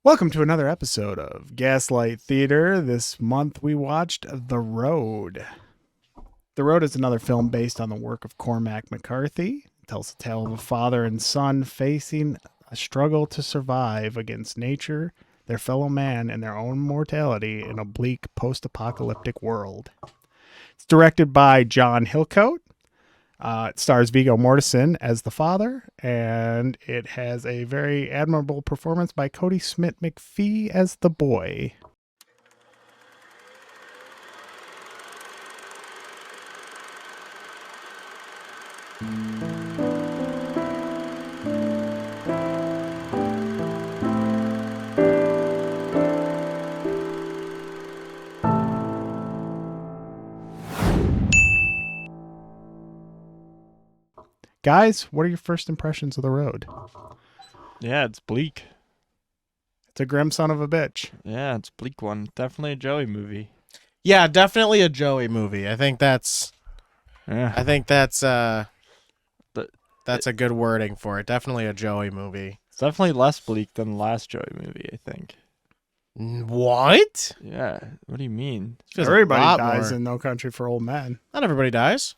Welcome to another episode of Gaslight Theater. This month we watched The Road. The Road is another film based on the work of Cormac McCarthy. It tells the tale of a father and son facing a struggle to survive against nature, their fellow man, and their own mortality in a bleak post-apocalyptic world. It's directed by John Hillcoat. It stars Viggo Mortensen as the father, and it has a very admirable performance by Cody Smith McPhee as the boy. Guys, what are your first impressions of The Road? Yeah, it's bleak. It's a grim son of a bitch. Yeah, it's a bleak one. Definitely a Joey movie. Yeah, definitely a Joey movie. I think that's The- that's a good wording for it. Definitely a Joey movie. It's definitely less bleak than the last Joey movie, I think. What? Yeah. What do you mean? Feels a Everybody lot dies more. in No Country for Old Men. Not everybody dies.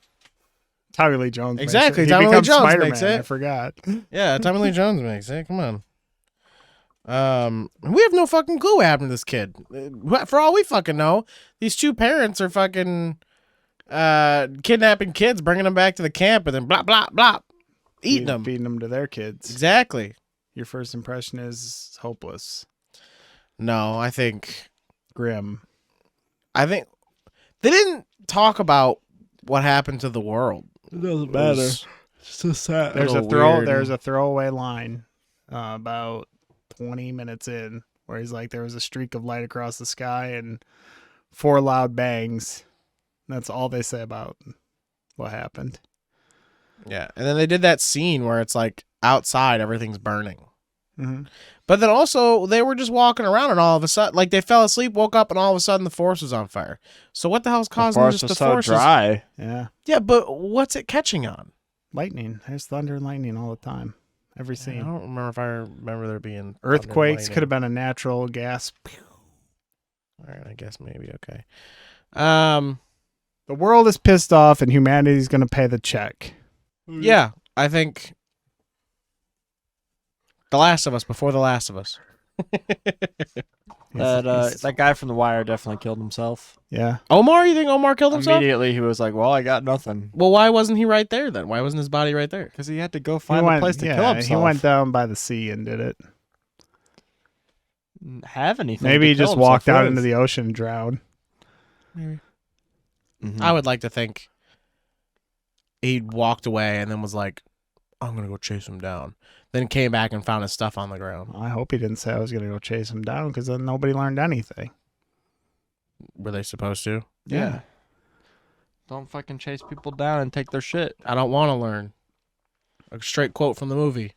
Tommy Lee Jones. Exactly, Makes it. Tommy He Lee becomes Jones Spider-Man. makes it. I forgot. Yeah, Tommy Lee Jones makes it. Come on. We have no fucking clue what happened to this kid. For all we fucking know, these two parents are fucking kidnapping kids, bringing them back to the camp, and then blah blah blah, eating them. Feeding them to their kids. Exactly. Your first impression is hopeless. No, I think Grim. they didn't talk about what happened to the world. It doesn't matter. It's so sad. There's a throwaway line about 20 minutes in where he's like, there was a streak of light across the sky and 4 loud bangs. That's all they say about what happened. Yeah, and then they did that scene where it's like outside everything's burning. Mm-hmm. But then also they were just walking around and all of a sudden, like they fell asleep, woke up, and all of a sudden the forest was on fire. So what the hell's The causing forest just was the so forest? dry. Yeah. Yeah, but what's it catching on? Lightning. There's thunder and lightning all the time. Every I scene. don't remember if I remember there being Earthquakes could have been a natural gas. All right, I guess maybe okay. The world is pissed off and humanity's going to pay the check. Yeah, I think The Last of Us before The Last of Us. That guy from The Wire definitely killed himself. Yeah. Omar, you think Omar killed himself? Immediately, he was like, well, I got nothing. Well, why wasn't he right there then? Why wasn't his body right there? Because he had to go find a place to kill himself. He went down by the sea and did it. Have anything. Maybe to he kill just walked himself out with. into the ocean and drowned. Maybe. Mhm. I would like to think he walked away and then was like, I'm going to go chase him down. Then came back and found his stuff on the ground. I hope he didn't say I was going to go chase him down because then nobody learned anything. Were they supposed to? Yeah. Don't fucking chase people down and take their shit. I don't want to learn. A straight quote from the movie.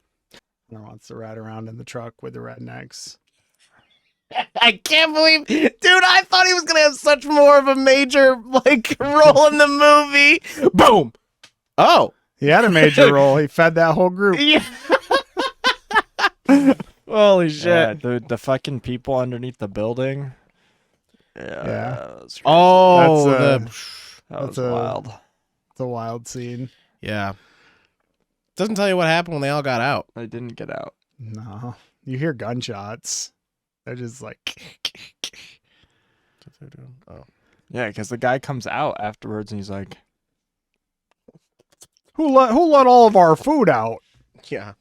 No one wants to ride around in the truck with the rednecks. I can't believe, dude, I thought he was going to have such more of a major, like, role in the movie. Boom. Oh. He had a major role. He fed that whole group. Yeah. Holy shit. Yeah, the fucking people underneath the building. Yeah. Yeah. That was crazy. Oh, That was that's a- wild. It's a wild scene. yeah. Doesn't tell you what happened when they all got out. They didn't get out. No. You hear gunshots. They're just like... That's what they're doing. Oh. Yeah, because the guy comes out afterwards and he's like, Who let all of our food out? Yeah.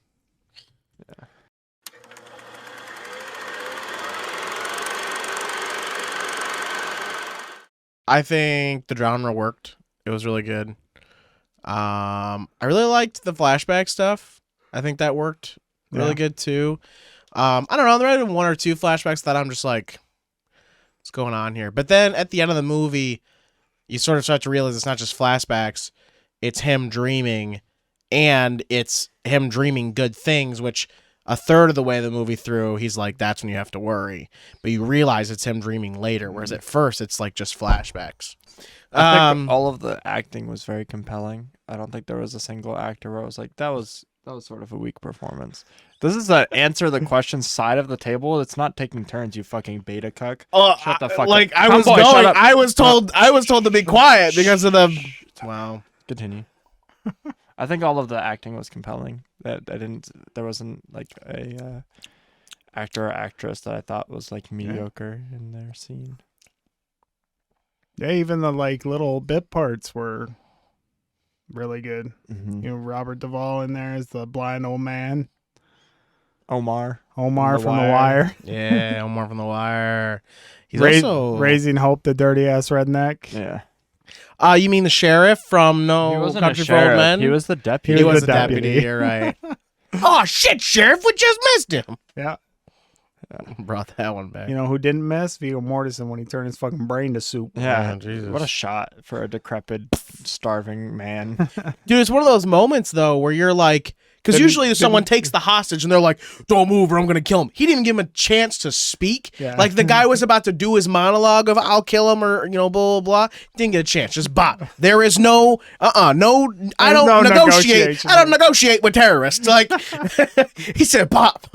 I think the genre worked. It was really good. I really liked the flashback stuff. I think that worked really Yeah. good too. I don't know. There might have been 1 or 2 flashbacks that I'm just like, what's going on here? But then at the end of the movie, you sort of start to realize it's not just flashbacks. It's him dreaming, and it's him dreaming good things, which a third of the way the movie through, he's like, that's when you have to worry. But you realize it's him dreaming later, whereas at first it's like just flashbacks. I think all of the acting was very compelling. I don't think there was a single actor where I was like, that was That was sort of a weak performance. This is the answer the question side of the table. It's not taking turns, you fucking beta cuck. Shut the fuck like up. I Come was boy, shut going. up. I was told to be quiet because of the. Wow. Continue. I think all of the acting was compelling. There wasn't like a actor or actress that I thought was like mediocre in their scene. Yeah, even the like little bit parts were really good. Mm-hmm. You know, Robert Duvall in there as the blind old man. Omar from The Wire. Yeah, Omar from The Wire. He's also Raising Hope, the dirty ass redneck. Yeah. You mean the sheriff from He No wasn't Country a for Old sheriff. Men? He was the deputy. He was the the deputy. deputy. You're right. Oh shit, sheriff! We just missed him. Yeah. Brought that one back. You know who didn't miss? Viggo Mortensen when he turned his fucking brain to soup. Yeah. Oh, Jesus. What a shot for a decrepit, starving man. Dude, it's one of those moments though where you're like, because usually someone takes the hostage and they're like, "Don't move or I'm gonna kill him." He didn't give him a chance to speak. Yeah. Like the guy was about to do his monologue of "I'll kill him" or blah blah blah. Didn't get a chance. Just bop. There is no no. I don't no negotiate. negotiation. I don't negotiate with terrorists. Like he said, pop.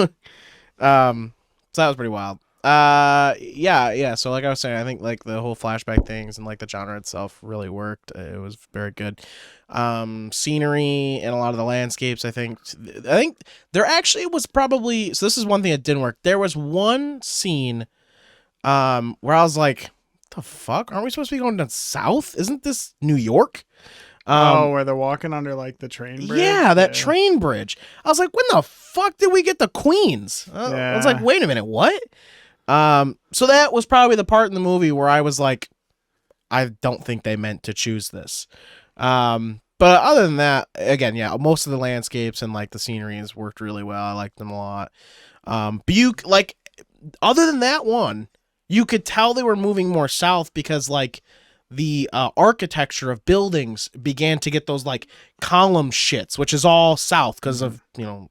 So that was pretty wild. Yeah. So like I was saying, I think like the whole flashback things and like the genre itself really worked. It was very good. Scenery and a lot of the landscapes. I think there actually was probably, so this is one thing that didn't work. There was one scene, where I was like, the fuck? Aren't we supposed to be going down south? Isn't this New York? Where they're walking under like the train bridge. Yeah, that train bridge. I was like, when the fuck did we get to Queens? I was like, wait a minute, what? So that was probably the part in the movie where I was like, I don't think they meant to choose this. But other than that, again, yeah, most of the landscapes and like the sceneries worked really well. I liked them a lot. But you like, other than that one, you could tell they were moving more south because like the architecture of buildings began to get those like column shits, which is all south because of,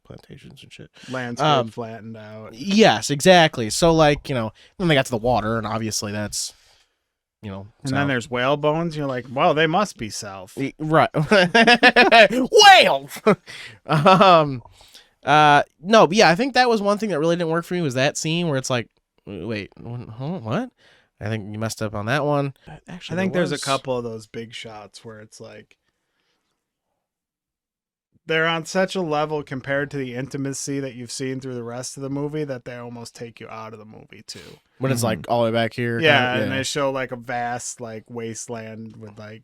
plantations and shit. Landscape flattened out. Yes, exactly. So like, then they got to the water and obviously that's, and then there's whale bones. You're like, well, they must be south. Right. Whale. No, but yeah, I think that was one thing that really didn't work for me was that scene where it's like, wait, what? I think you messed up on that one. Actually, I think there's a couple of those big shots where it's like they're on such a level compared to the intimacy that you've seen through the rest of the movie that they almost take you out of the movie too. When it's like all the way back here. Yeah, and they show like a vast like wasteland with like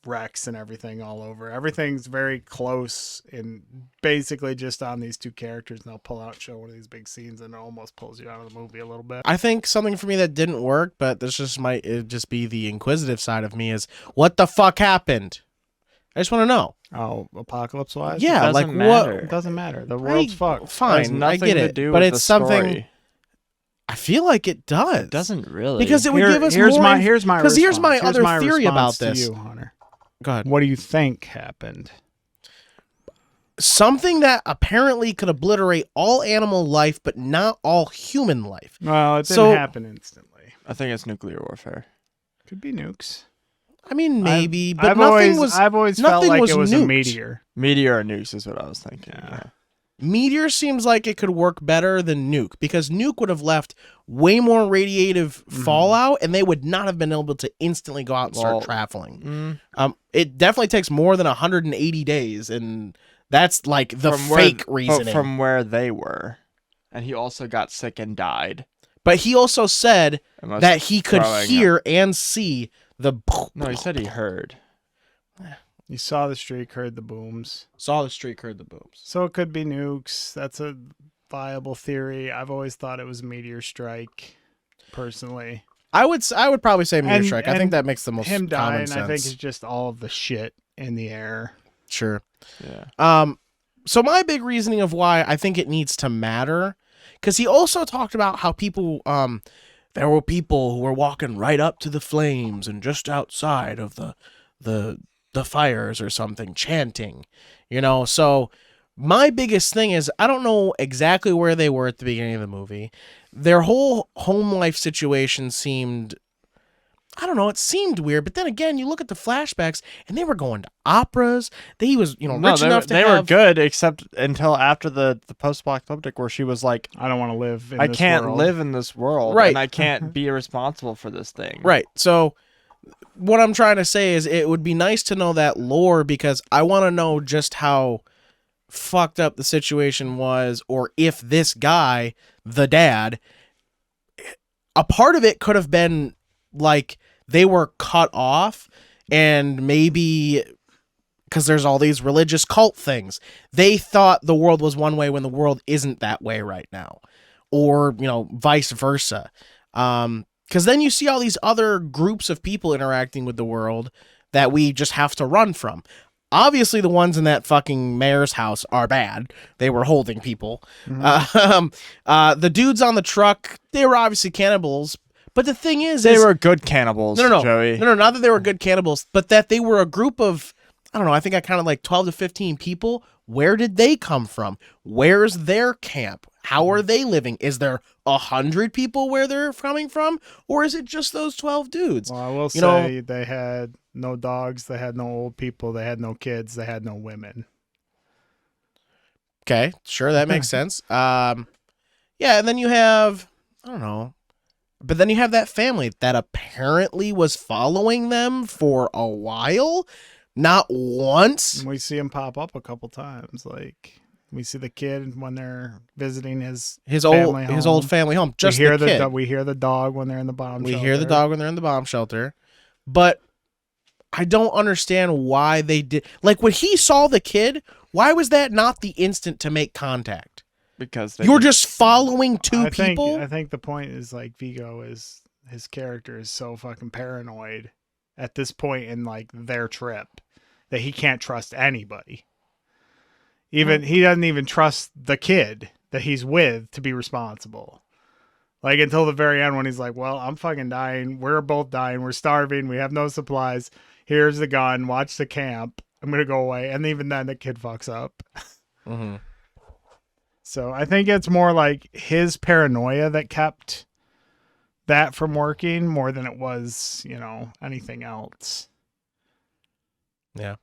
wrecks and everything all over. Everything's very close and basically just on these two characters, and they'll pull out and show one of these big scenes and it almost pulls you out of the movie a little bit. I think something for me that didn't work, but this just might just be the inquisitive side of me is what the fuck happened? I just want to know. Oh, apocalypse wise? Yeah, like what? It doesn't matter. The world's fucked. Fine, I get it. But it's something story. I feel like it does. It doesn't really. Because it would give us here's more. Here's my other theory about this. You, Hunter. Go ahead. What do you think happened? Something that apparently could obliterate all animal life, but not all human life. Well, it didn't happen instantly. I think it's nuclear warfare. Could be nukes. I mean, maybe, but I've nothing was. I've always felt like it was a meteor. Meteor or nukes is what I was thinking. Yeah. Meteor seems like it could work better than nuke because nuke would have left way more radiative fallout, and they would not have been able to instantly go out and start traveling. It definitely takes more than 180 days, and that's like the fake reasoning from where they were. And he also got sick and died. But he also said that he could hear and see the. No, he said he heard. You saw the streak, heard the booms. Saw the streak, heard the booms. So it could be nukes. That's a viable theory. I've always thought it was meteor strike, personally. I would probably say meteor strike. I think that makes the most him dying, common sense. I think, is just all of the shit in the air. Sure. Yeah. So my big reasoning of why I think it needs to matter, because he also talked about how people, there were people who were walking right up to the flames and just outside of the fires or something, chanting, so my biggest thing is I don't know exactly where they were at the beginning of the movie. Their whole home life situation seemed, I don't know, it seemed weird. But then again, you look at the flashbacks, and they were going to operas. He was, rich enough to they have... were good, except until after the post-apocalyptic, where she was like, I don't want to live in I this can't world. live in this world, Right. and I can't be responsible for this thing. Right. So what I'm trying to say is it would be nice to know that lore, because I want to know just how fucked up the situation was, or if this guy, the dad, a part of it could have been like they were cut off, and maybe because there's all these religious cult things, they thought the world was one way when the world isn't that way right now, or vice versa. Because then you see all these other groups of people interacting with the world that we just have to run from. Obviously, the ones in that fucking mayor's house are bad. They were holding people. The dudes on the truck, they were obviously cannibals. But the thing is... They were good cannibals, No, Joey. No, not that they were good cannibals, but that they were a group of, I don't know, I think I counted like 12 to 15 people. Where did they come from? Where's their camp? How are they living? Is there 100 people where they're coming from? Or is it just those 12 dudes? Well, I will say they had no dogs, they had no old people, they had no kids, they had no women. Okay, sure, that makes sense. Yeah, and then you have, I don't know, but then you have that family that apparently was following them for a while. Not once. And we see him pop up a couple times. Like, we see the kid when they're visiting his old family home. Just we hear the kid. We hear the dog when they're in the bomb shelter. We hear the dog when they're in the bomb shelter. But I don't understand why they did. Like, when he saw the kid, why was that not the instant to make contact? Because you're just following two people? I think the point is, like, Vigo is, his character is so fucking paranoid at this point in, like, their trip that he can't trust anybody. Even he doesn't even trust the kid that he's with to be responsible. Like, until the very end when he's like, well, I'm fucking dying. We're both dying. We're starving. We have no supplies. Here's the gun. Watch the camp. I'm going to go away. And even then, the kid fucks up. Mm-hmm. So I think it's more like his paranoia that kept that from working more than it was, anything else. Yeah.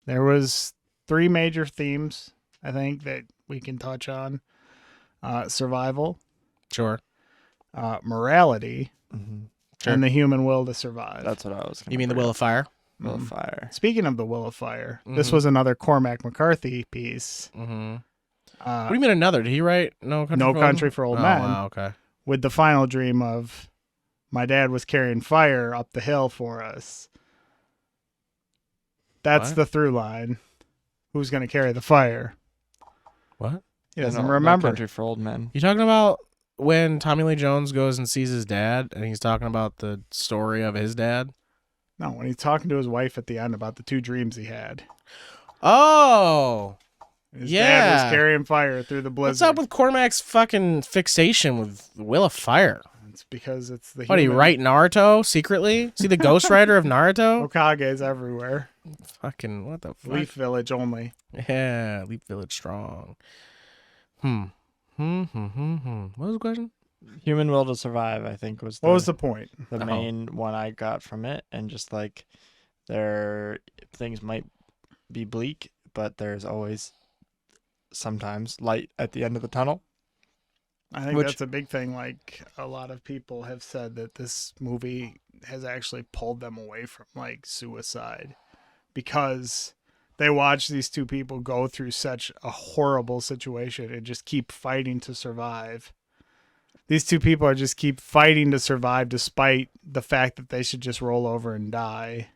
There was 3 major themes, I think, that we can touch on. Survival. Sure. Morality. Mm-hmm. Sure. And the human will to survive. That's what I was going to You mean the Will of Fire? Will of Fire. Speaking of the Will of Fire, this was another Cormac McCarthy piece. Mm-hmm. What do you mean another? Did he write No Country for Old Men? Oh, wow, okay. With the final dream of my dad was carrying fire up the hill for us. That's the through line. Who's going to carry the fire? What? He doesn't No remember. Country for Old Men. You talking about when Tommy Lee Jones goes and sees his dad, and he's talking about the story of his dad? No, when he's talking to his wife at the end about the 2 dreams he had. Oh. His dad was carrying fire through the blizzard. What's up with Cormac's fucking fixation with Will of Fire? It's because it's the What, he write Naruto secretly? See the ghostwriter of Naruto? Hokage's everywhere. Fucking, what the fuck? Leaf Village only. Yeah, Leaf Village strong. What was the question? Human will to survive, I think, was What was the point? the main one I got from it. And just like things might be bleak, but there's always sometimes light at the end of the tunnel. I think that's a big thing. Like, a lot of people have said that this movie has actually pulled them away from, like, suicide because they watch these 2 people go through such a horrible situation and just keep fighting to survive. These 2 people are just keep fighting to survive despite the fact that they should just roll over and die.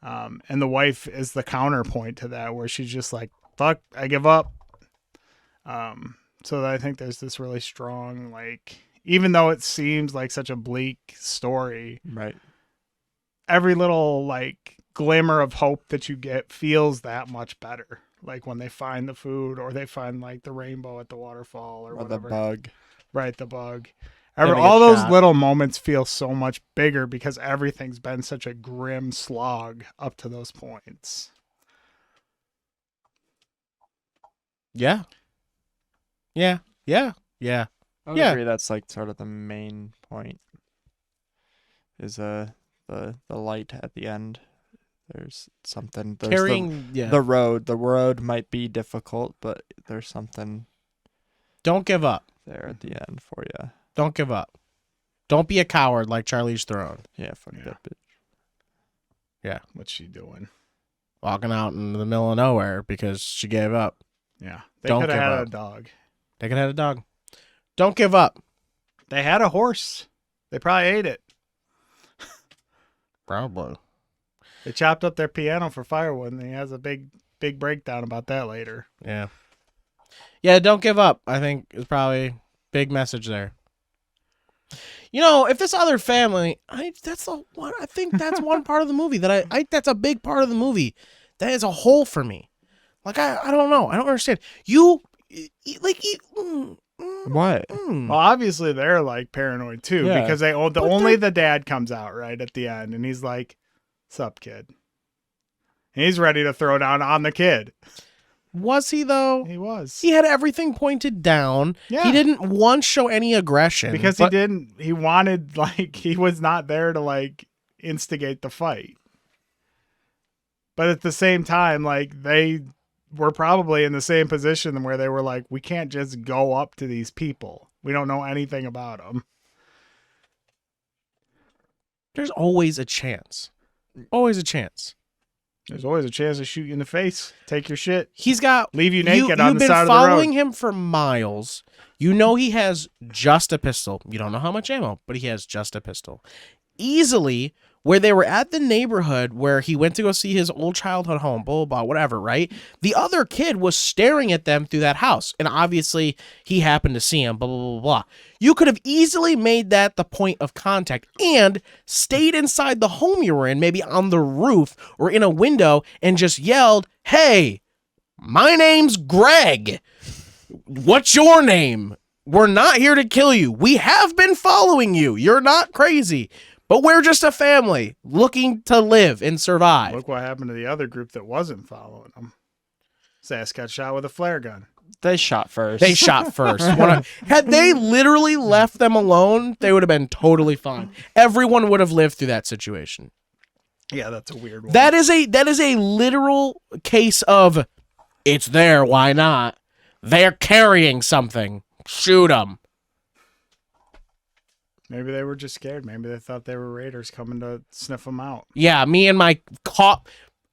And the wife is the counterpoint to that, where she's just like, fuck, I give up. So I think there's this really strong, like, even though it seems like such a bleak story, Right. every little, like, glimmer of hope that you get feels that much better. Like when they find the food, or they find, like, the rainbow at the waterfall, or whatever. The bug. Right, the bug. Gonna All get those shot. little moments feel so much bigger because everything's been such a grim slog up to those points. Yeah. Yeah. Yeah. Yeah. I would Yeah. agree that's like sort of the main point. Is the light at the end. There's something. There's Carrying. the road. The road might be difficult, but there's something Don't give up. there at the end for you. Don't give up. Don't be a coward like Charlize Theron. Yeah, fuck Yeah. that bitch. Yeah. What's she doing? Walking out in the middle of nowhere because she gave up. Yeah. They Don't could have give had up. a dog. They could have had a dog. Don't give up. They had a horse. They probably ate it. Probably. They chopped up their piano for firewood, and he has a big breakdown about that later. Yeah. Yeah, don't give up. I think is probably big message there. You know, if this other family, that's the one. I think that's one part of the movie that I that's a big part of the movie. That is a hole for me. Like I don't know. I don't understand. What? Well, obviously they're like paranoid too, Yeah. because only the dad comes out right at the end, and he's like, "Sup, kid?" And he's ready to throw down on the kid. Was he though? He was. He had everything pointed down. Yeah. He didn't once show any aggression Because but- he wanted, like, he was not there to like instigate the fight. But at the same time, like, they were probably in the same position where they were like, we can't just go up to these people. We don't know anything about them. There's always a chance. Always a chance. There's always a chance to shoot you in the face, take your shit, He's got leave you naked on You've the side been of the road. following him for miles. You know he has just a pistol. You don't know how much ammo, but he has just a pistol. Easily, where they were at the neighborhood where he went to go see his old childhood home, blah, blah, blah, whatever, right? The other kid was staring at them through that house, and obviously he happened to see him, blah, blah, blah, blah. You could have easily made that the point of contact and stayed inside the home you were in, maybe on the roof or in a window, and just yelled, "Hey, my name's Greg. What's your name? We're not here to kill you. We have been following you. You're not crazy. But we're just a family looking to live and survive." Look what happened to the other group that wasn't following them. His ass got shot with a flare gun. They shot first. They shot first. Had they literally left them alone, they would have been totally fine. Everyone would have lived through that situation. Yeah, that's a weird one. That is a literal case of it's there, why not? They're carrying something. Shoot them. Maybe they were just scared. Maybe they thought they were raiders coming to sniff them out. Yeah, me and my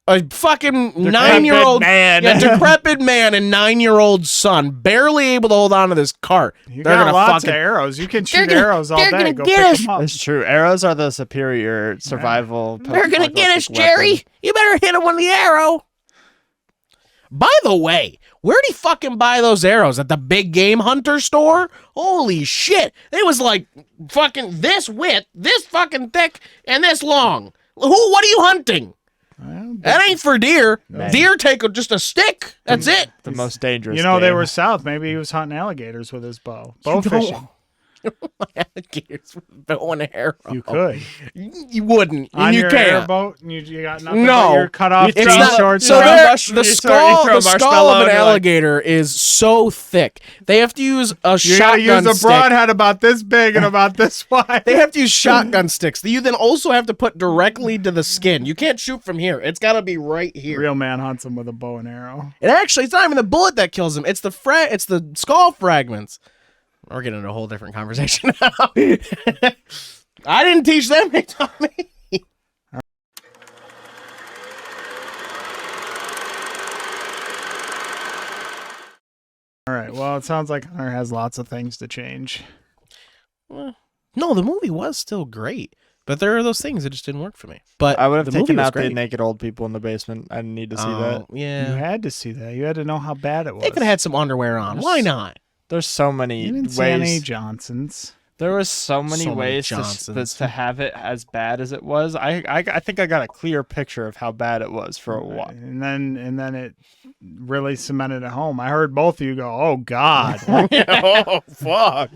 a fucking 9-year-old man. yeah, decrepit man and 9-year-old son, barely able to hold on to this cart. You They're got gonna lots fucking of arrows. You can shoot gonna- arrows all they're day. gonna Go get pick us. them up. It's true. Arrows are the superior survival. They're gonna get us, apocalyptic Jerry. weapon. You better hit him with the arrow. By the way, where'd he fucking buy those arrows? At the big game hunter store? Holy shit. They was like fucking this width, this fucking thick, and this long. What are you hunting? Well, That ain't for deer. Man. Deer take just a stick. That's it. The most dangerous. you know, they game. were south. Maybe he was hunting alligators with his bow. Bow fishing. Alligators with a bow and arrow. You could. You wouldn't. On And you your can't. airboat, and you got nothing No. but your cut off It's jean not- shorts. So throw on. a the mush- you skull, throw a the skull marshmallow of an and you're like- alligator is so thick. They have to use a You gotta shotgun use a stick. broadhead about this big and about this wide. They have to use shotgun sticks that you then also have to put directly to the skin. You can't shoot from here. It's got to be right here. Real man hunts them with a bow and arrow. And actually, it's not even the bullet that kills him. It's the skull fragments. We're getting into a whole different conversation now. I didn't teach them. They taught me. All right. Well, it sounds like Hunter has lots of things to change. No, the movie was still great, but there are those things that just didn't work for me. But I would have the movie taken was out the great. naked old people in the basement. I didn't need to see that. Yeah, You had to see that. You had to know how bad it was. they could have had some underwear on. Why not? There's so many You didn't see any ways. Johnsons. There was so many So many ways Johnsons. to have it as bad as it was. I think I got a clear picture of how bad it was for a while. And then it really cemented it home. I heard both of you go, "Oh God." Oh fuck!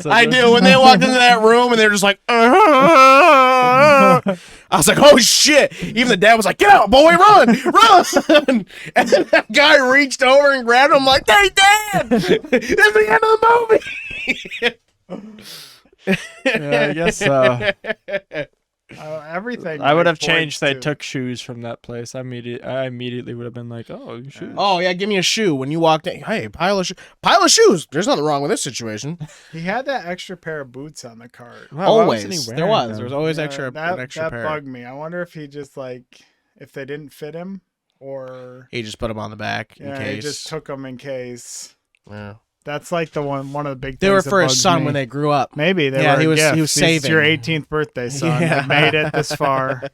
I do. When they walked into that room and they're just like, I was like, oh shit. Even the dad was like, get out, boy, run, run. And then that guy reached over and grabbed him like, hey, Dad, this is the end of the movie. Yeah, I guess Everything. I would have points changed. They to- took shoes from that place. I immediately would have been like, "Oh, shoes." Oh yeah, give me a shoe. When you walked in, hey, pile of shoes. There's nothing wrong with this situation. He had that extra pair of boots on the cart. Wow, why wasn't he Always, there wearing was. them? There was always Yeah, extra, that, an extra that pair. bugged me. I wonder if he just if they didn't fit him, or He just put them on the back in he case. just took them in case. Yeah. That's like one of the big. They were things that for his bugs son me. when they grew up. Maybe they Yeah, were. he was It's saving. your 18th birthday, son. Yeah. I made it this far.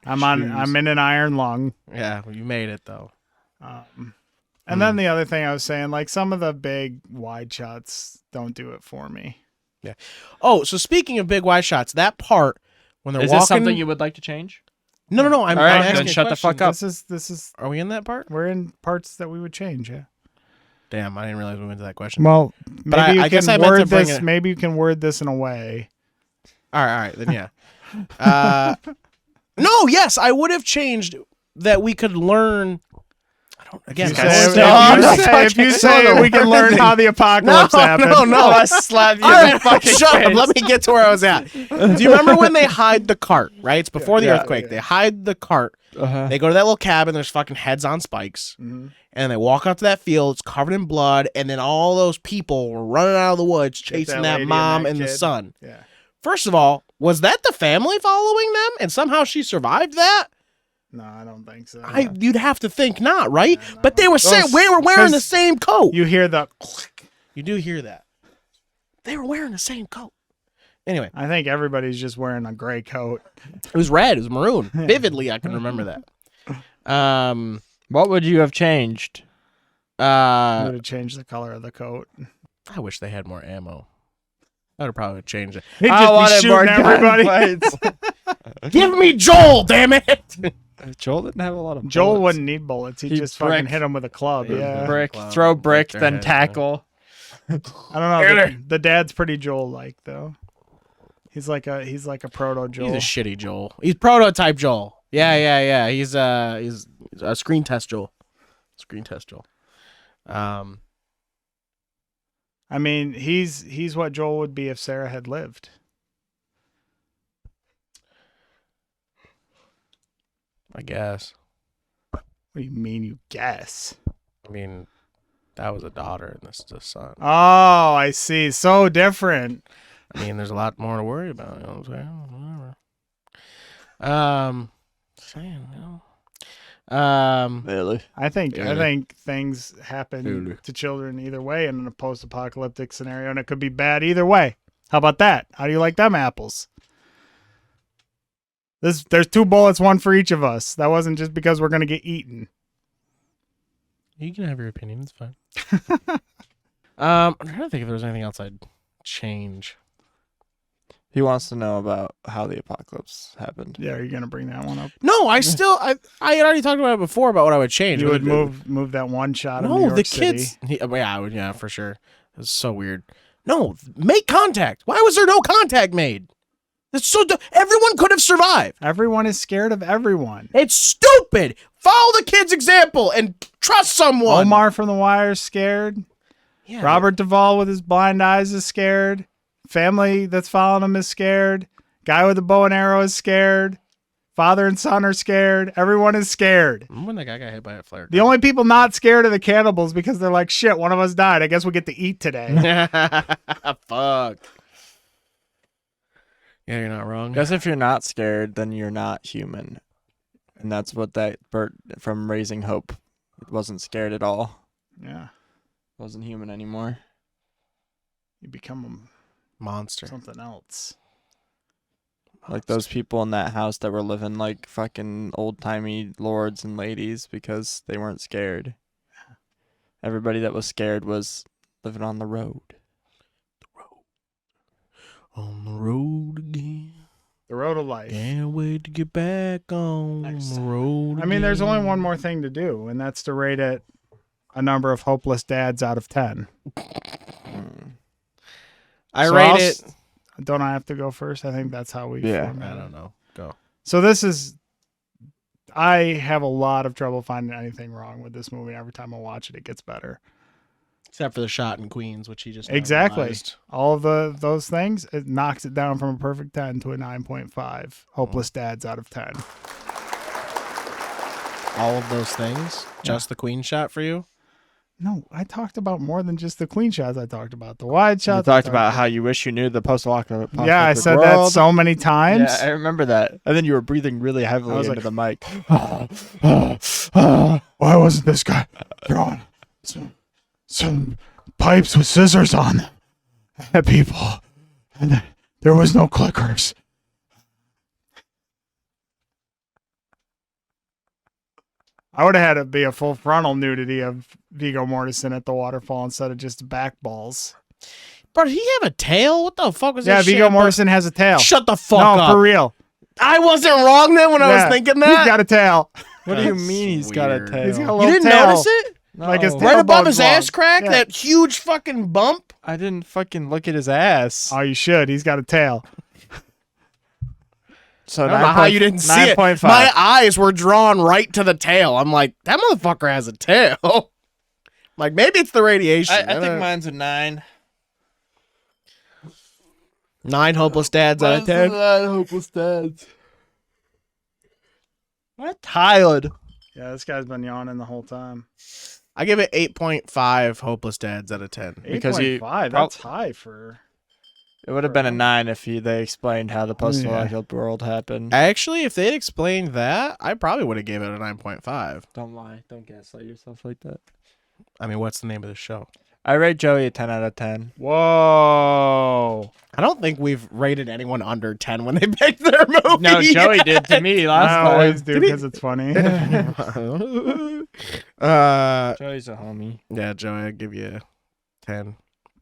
I'm in an iron lung. Yeah, well, you made it though. And then the other thing I was saying, like some of the big wide shots don't do it for me. Yeah. Oh, so speaking of big wide shots, that part when they're Is walking. this something you would like to change? No. I'm All right, I'm then asking a shut the question. fuck up. This is Are we in that part? we're in parts that we would change. Yeah. Damn, I didn't realize we went to that question. Well, But maybe I you guess I can meant to word bring this. it- Maybe you can word this in a way. All right, then yeah. No, yes, I would have changed that we could learn. I don't. Again, You guys, say- stop. if you say we can learn how the apocalypse happened. No. I slap you All in the right, fucking shut up. face. Let me get to where I was at. Do you remember when they hide the cart? Right, it's before the Yeah, earthquake. yeah. They hide the cart. Uh-huh. They go to that little cabin. There's fucking heads on spikes, and they walk up to that field. It's covered in blood, and then all those people were running out of the woods chasing that that lady and mom that and the kid. son. Yeah. First of all, was that the family following them, and somehow she survived that? No, I don't think so. You'd have to think not, right? Yeah, no. But they were saying Those- we were wearing the 'cause same coat. You hear the click. You do hear that. They were wearing the same coat. Anyway, I think everybody's just wearing a gray coat. it was red. It was maroon. Vividly, I can remember that. What would you have changed? I would have changed the color of the coat. I wish they had more ammo. I would have probably changed it. He'd I just be wanted more shooting everybody. gunfights. Give me Joel, damn it! Joel didn't have a lot of Joel bullets. wouldn't need bullets. He'd He'd just fucking brick. hit him with a club. Yeah. Brick, Club, throw break brick, their then head, tackle. I don't know. The dad's pretty Joel-like though. He's like a proto Joel. He's a shitty Joel. He's prototype Joel. Yeah. He's a screen test Joel. Screen test Joel. I mean, he's what Joel would be if Sarah had lived. I guess. What do you mean, you guess? I mean, that was a daughter and this is a son. Oh, I see. So different. I mean, there's a lot more to worry about. You know what I'm saying? Whatever. Really? I think Yeah. things happen Really? to children either way in a post-apocalyptic scenario, and it could be bad either way. How about that? How do you like them apples? There's 2 bullets, one for each of us. That wasn't just because we're gonna get eaten. You can have your opinion. It's fine. I'm trying to think if there was anything else I'd change. He wants to know about how the apocalypse happened. Yeah, are you gonna bring that one up? No, I had already talked about it before about what I would change. You but would move that one shot of New No, York the City. kids. I would. Yeah, for sure. It was so weird. No, make contact. Why was there no contact made? It's so. Everyone could have survived. Everyone is scared of everyone. It's stupid. Follow the kid's example and trust someone. Omar from The Wire is scared. Yeah, Robert Duvall with his blind eyes is scared. Family that's following him is scared. Guy with the bow and arrow is scared. Father and son are scared. Everyone is scared. Remember when that guy got hit by a flare? The only people not scared are the cannibals because they're like, shit, one of us died. I guess we get to eat today. Fuck. Yeah, you're not wrong. I guess if you're not scared, then you're not human. And that's what that Bert from Raising Hope wasn't scared at all. Yeah. Wasn't human anymore. You become Monster. something else. Like those people in that house that were living like fucking old-timey lords and ladies because they weren't scared. Everybody that was scared was living on the road. On the road again. The road of life. Can't wait to get back on Next the time. road. I mean, there's only again. one more thing to do, and that's to rate it a number of hopeless dads out of 10. I So rate I'll it. Don't I have to go first? I think that's how we Yeah. format I it. don't know. Go. So this is. I have a lot of trouble finding anything wrong with this movie. Every time I watch it, it gets better. Except for the shot in Queens, which he just now Exactly. realized. All of those things, it knocks it down from a perfect 10 to a 9.5. Hopeless Dads out of 10. All of those things? Just the Queen shot for you? No, I talked about more than just the Queen shots. I talked about the wide You shots. talked about how you wish you knew the post-apocalyptic world. Yeah, I said that so many times. Yeah, I remember that. And then you were breathing really heavily into like, the mic. Why wasn't this guy throwing some pipes with scissors on them at people? And there was no clickers. I would have had it be a full frontal nudity of Viggo Mortensen at the waterfall instead of just back balls. Bro, did he have a tail? What the fuck was that shit? Viggo Mortensen has a tail. Shut the fuck no, up. for real. I wasn't wrong then when I was thinking that? He's got a tail. What do you That's mean he's got a weird. tail? He's got a You little didn't tail. notice it? No. Like his Right above his tailbone's long. ass crack? Yeah. That huge fucking bump? I didn't fucking look at his ass. Oh, you should. He's got a tail. So I don't know how you didn't see it. 9.5. My eyes were drawn right to the tail. I'm like, that motherfucker has a tail. Like, maybe it's the radiation. I think mine's a 9. 9 hopeless dads out of 10. Hopeless dads. I'm tired. Yeah, this guy's been yawning the whole time. I give it 8.5 hopeless dads out of 10. Because you- 8.5, that's high for... It would have been a 9 if they explained how the post-apocalyptic world happened. Actually, if they'd explained that, I probably would have gave it a 9.5. Don't lie. Don't gaslight yourself like that. I mean, what's the name of the show? I rate Joey a 10 out of 10. Whoa. I don't think we've rated anyone under 10 when they picked their movie. No, Joey did to me last I time. always do because it's funny. Joey's a homie. Yeah, Joey, I'd give you a 10.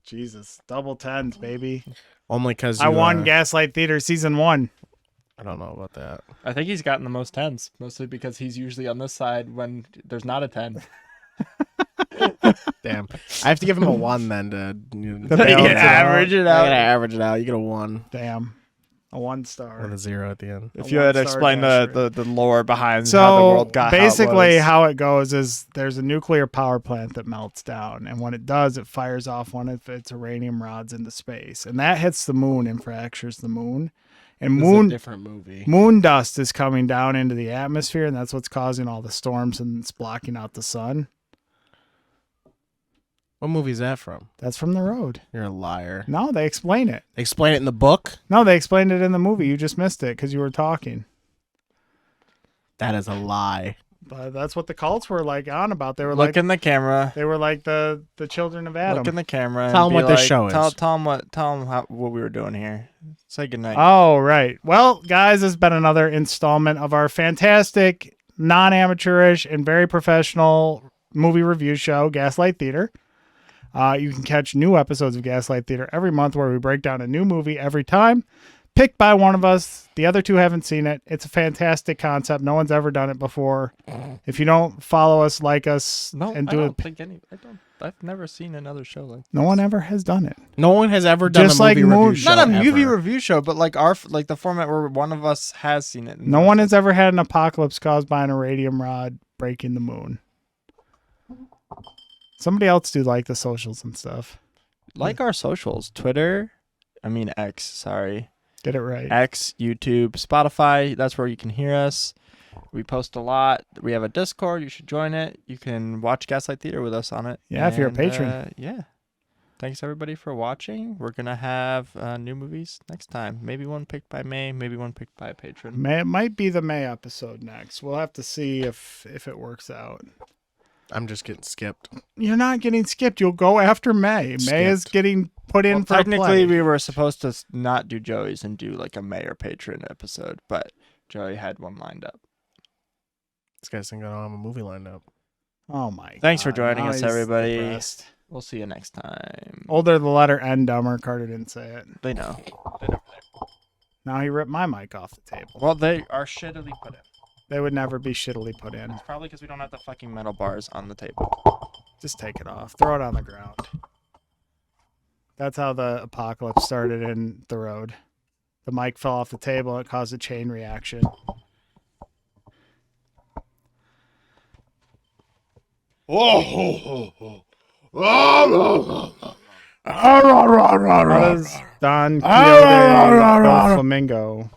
Jesus. Double 10s, baby. Only because I won Gaslight Theater Season 1. I don't know about that. I think he's gotten the most 10s, mostly because he's usually on this side when there's not a 10. Damn. I have to give him a 1 then to balance it out. average it I out. gotta average it out. You get a 1 Damn. A 1 star. with a 0 at the end. If you had to explain the lore behind So how the world got basically how how it goes is there's a nuclear power plant that melts down, and when it does, it fires off one of its uranium rods into space, and that hits the moon and fractures the moon. And This is a different movie. moon dust is coming down into the atmosphere, and that's what's causing all the storms, and it's blocking out the sun. What movie is that from? That's from The Road. You're a liar. No, they explain it. They explain it in the book? No, they explained it in the movie. You just missed it because you were talking. That is a lie. But that's what the cults were like on about. They were Look like in the camera. they were like the children of Adam. Look in the camera. Tell and him be what this like- show is. Tell him what we were doing here. Say goodnight. Oh, right. Well, guys, this has been another installment of our fantastic, non-amateurish, and very professional movie review show, Gaslight Theater. You can catch new episodes of Gaslight Theater every month where we break down a new movie every time, picked by one of us. The other two haven't seen it. It's a fantastic concept. No one's ever done it before. If you don't follow us, like us, no, and I do don't it, think any. I've never seen another show like. no one ever has done it. No one has ever done Just a like movie Moon- review show Not a movie ever. review show, but like the format where one of us has seen it. No one has ever had an apocalypse caused by an iridium rod breaking the moon. Somebody else do like the socials and stuff. Like our socials, X. Sorry, Get it right. X, YouTube, Spotify. That's where you can hear us. We post a lot. We have a Discord. You should join it. You can watch Gaslight Theater with us on it. Yeah, if you're a And, patron. yeah. Thanks everybody for watching. We're gonna have new movies next time. Maybe one picked by May. Maybe one picked by a patron. It might be the May episode next. We'll have to see if it works out. I'm just getting skipped. You're not getting skipped. You'll go after May. May is Skipped. getting put in Well, for technically, a play. we were supposed to not do Joey's and do like a May or patron episode, but Joey had one lined up. This guy's thinking I don't have a movie lined up. Oh my god. Thanks for joining Now us, he's everybody. depressed. We'll see you next time. Older the letter N dumber. Carter didn't say it. They know. Now he ripped my mic off the table. Well, they are shittily put in. They would never be shittily put in. It's probably because we don't have the fucking metal bars on the table. Just take it off. Throw it on the ground. That's how the apocalypse started in The Road. The mic fell off the table and it caused a chain reaction. How does Don Quixote go flamingo?